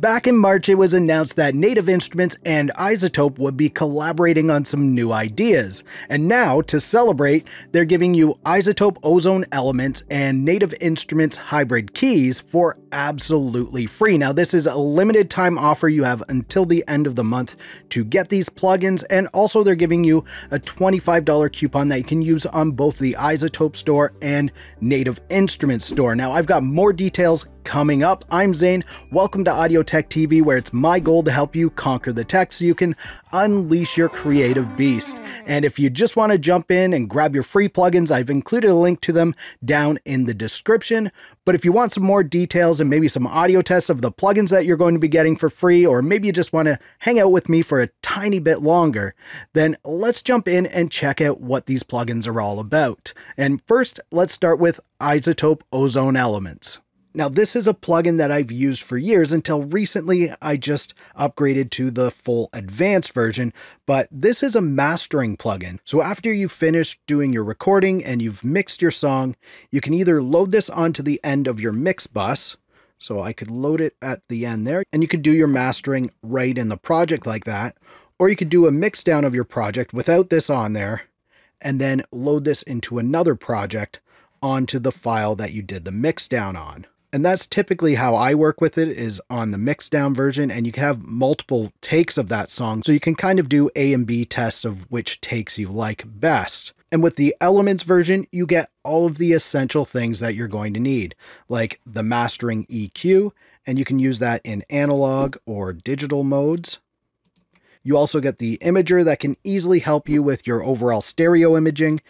Back in March, it was announced that Native Instruments and iZotope would be collaborating on some new ideas. And now, to celebrate, they're giving you iZotope Ozone Elements and Native Instruments hybrid keys for absolutely free. Now, this is a limited time offer. You have until the end of the month to get these plugins, and also they're giving you a $25 coupon that you can use on both the iZotope store and Native Instruments store. Now, I've got more details coming up. I'm Zane. Welcome to Audio Tech TV, where it's my goal to help you conquer the tech so you can unleash your creative beast. And if you just want to jump in and grab your free plugins, I've included a link to them down in the description. But if you want some more details and maybe some audio tests of the plugins that you're going to be getting for free, or maybe you just want to hang out with me for a tiny bit longer, then let's jump in and check out what these plugins are all about. And first, let's start with iZotope Ozone Elements. Now, this is a plugin that I've used for years until recently I just upgraded to the full advanced version, but this is a mastering plugin. So after you finish doing your recording and you've mixed your song, you can either load this onto the end of your mix bus. So I could load it at the end there, and you could do your mastering right in the project like that, or you could do a mix down of your project without this on there, and then load this into another project onto the file that you did the mix down on. And that's typically how I work with it, is on the mixed down version, and you can have multiple takes of that song. So you can kind of do A and B tests of which takes you like best. And with the Elements version, you get all of the essential things that you're going to need, like the mastering EQ, and you can use that in analog or digital modes. You also get the imager that can easily help you with your overall stereo imaging.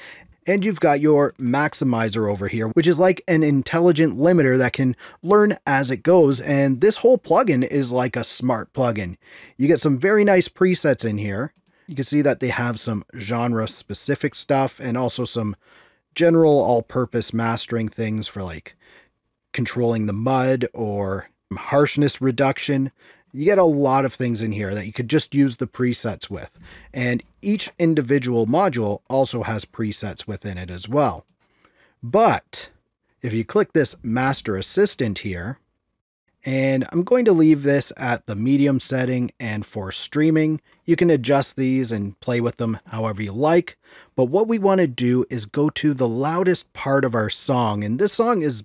And you've got your maximizer over here, which is like an intelligent limiter that can learn as it goes. And this whole plugin is like a smart plugin. You get some very nice presets in here. You can see that they have some genre specific stuff and also some general all-purpose mastering things for like controlling the mud or harshness reduction. You get a lot of things in here that you could just use the presets with. And each individual module also has presets within it as well. But if you click this Master Assistant here, and I'm going to leave this at the medium setting, and for streaming, you can adjust these and play with them however you like. But what we want to do is go to the loudest part of our song. And this song is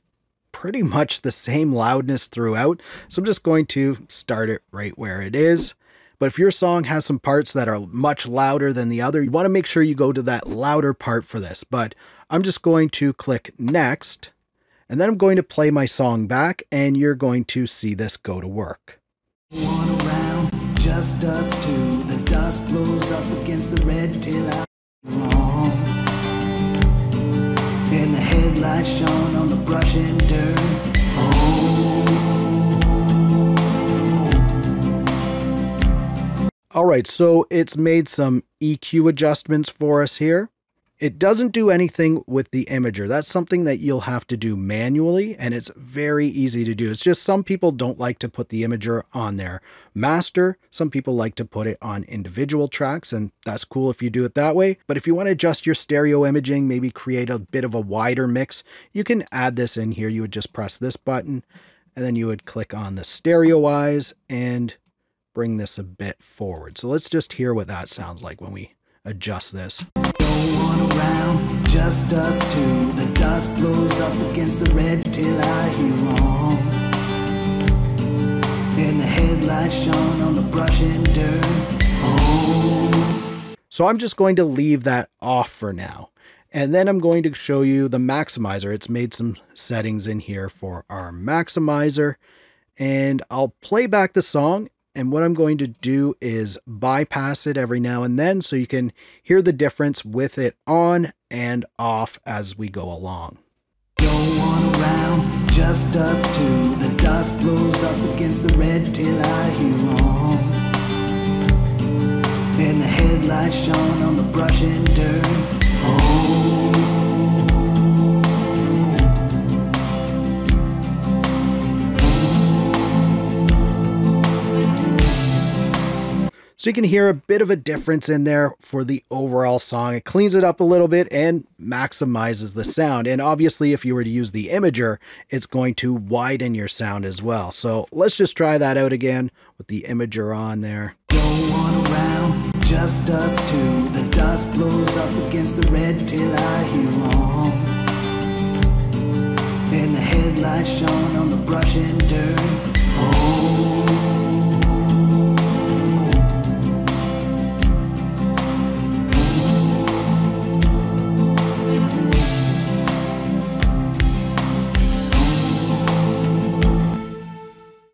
pretty much the same loudness throughout, so I'm just going to start it right where it is. But if your song has some parts that are much louder than the other, you want to make sure you go to that louder part for this. But I'm just going to click next, and then I'm going to play my song back, and you're going to see this go to work. Around, just us two. The dust blows up against the red tail out wrong. And the headlights shone on the brush and dirt. All right, so it's made some EQ adjustments for us here. It doesn't do anything with the imager. That's something that you'll have to do manually, and it's very easy to do. It's just some people don't like to put the imager on their master. Some people like to put it on individual tracks, and that's cool if you do it that way. But if you want to adjust your stereo imaging, maybe create a bit of a wider mix, you can add this in here. You would just press this button, and then you would click on the stereo-wise and bring this a bit forward. So let's just hear what that sounds like when we adjust this. Around, just us two. The dust blows up against the red tail I hear wrong. And the headlights shone on the brush and dirt. So I'm just going to leave that off for now. And then I'm going to show you the maximizer. It's made some settings in here for our maximizer. And I'll play back the song. And what I'm going to do is bypass it every now and then so you can hear the difference with it on and off as we go along. No one around, just us two. The dust blows up against the red tail I hear wrong. And the headlights shone on the brush and dirt. So So you can hear a bit of a difference in there for the overall song. It cleans it up a little bit and maximizes the sound. And obviously, if you were to use the imager, it's going to widen your sound as well. So let's just try that out again with the imager on there. Go on around, just us two. The dust blows up against the red till I hear on. And the headlights shone on the brush and dirt. Oh.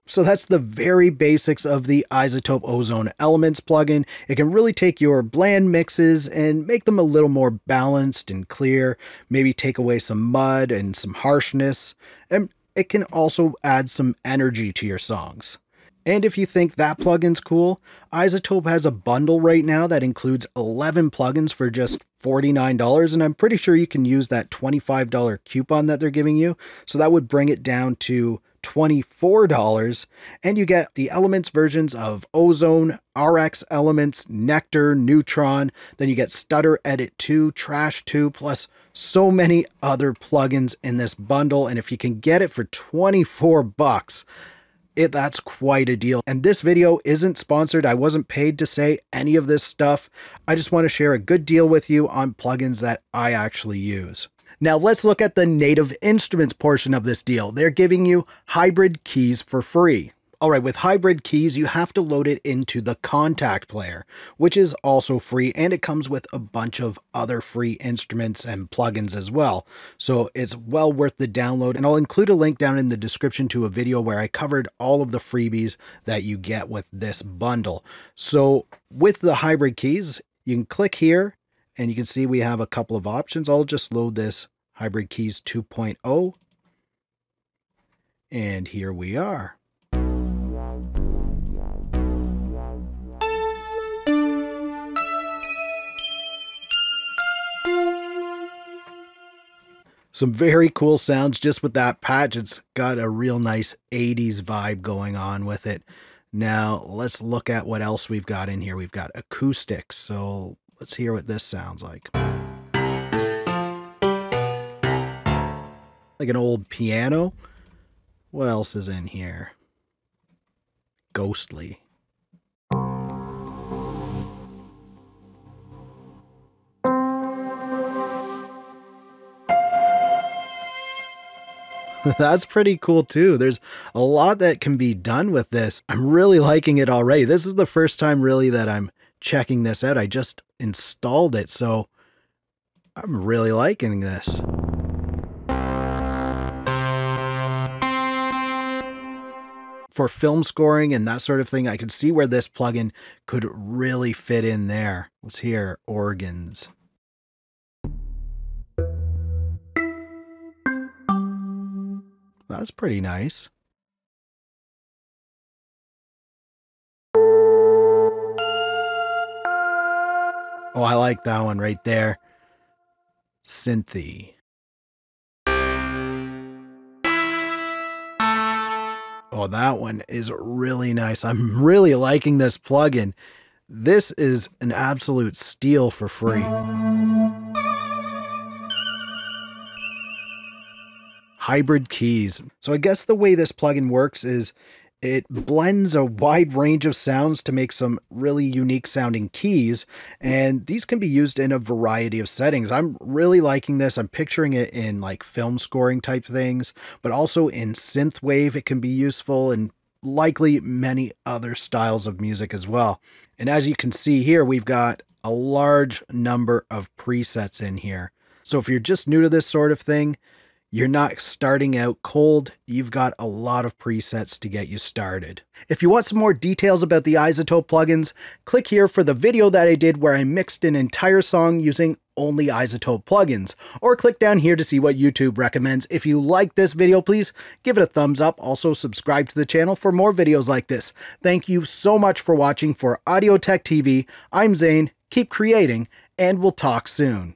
So that's the very basics of the iZotope Ozone Elements plugin. It can really take your bland mixes and make them a little more balanced and clear, maybe take away some mud and some harshness, and it can also add some energy to your songs. And if you think that plugin's cool, iZotope has a bundle right now that includes 11 plugins for just $49, and I'm pretty sure you can use that $25 coupon that they're giving you, so that would bring it down to $24, and you get the Elements versions of Ozone, RX Elements, Nectar, Neutron, then you get Stutter Edit 2, Trash 2, plus so many other plugins in this bundle, and if you can get it for 24 bucks, that's quite a deal. And this video isn't sponsored. I wasn't paid to say any of this stuff. I just want to share a good deal with you on plugins that I actually use. Now let's look at the native instruments portion of this deal. They're giving you hybrid keys for free. All right, with hybrid keys, you have to load it into the Contact Player, which is also free, and it comes with a bunch of other free instruments and plugins as well. So it's well worth the download, and I'll include a link down in the description to a video where I covered all of the freebies that you get with this bundle. So with the hybrid keys, you can click here, and you can see we have a couple of options. I'll just load this Hybrid Keys 2.0, and here we are. Some very cool sounds just with that patch. It's got a real nice 80s vibe going on with it. Now let's look at what else we've got in here. We've got acoustics, so let's hear what this sounds like. Like an old piano. What else is in here? Ghostly. That's pretty cool too. There's a lot that can be done with this. I'm really liking it already. This is the first time really that I'm checking this out. I just installed it, so I'm really liking this. For film scoring and that sort of thing, I could see where this plugin could really fit in there. Let's hear organs. That's pretty nice. Oh, I like that one right there. Synthy. Oh, that one is really nice. I'm really liking this plugin. This is an absolute steal for free. Hybrid keys. So I guess the way this plugin works is it blends a wide range of sounds to make some really unique sounding keys, and these can be used in a variety of settings. I'm really liking this. I'm picturing it in like film scoring type things, but also in synthwave it can be useful, and likely many other styles of music as well. And as you can see here, we've got a large number of presets in here. So if you're just new to this sort of thing, you're not starting out cold. You've got a lot of presets to get you started. If you want some more details about the iZotope plugins, click here for the video that I did where I mixed an entire song using only iZotope plugins, or click down here to see what YouTube recommends. If you like this video, please give it a thumbs up. Also subscribe to the channel for more videos like this. Thank you so much for watching. For Audio Tech TV, I'm Zane. Keep creating, and we'll talk soon.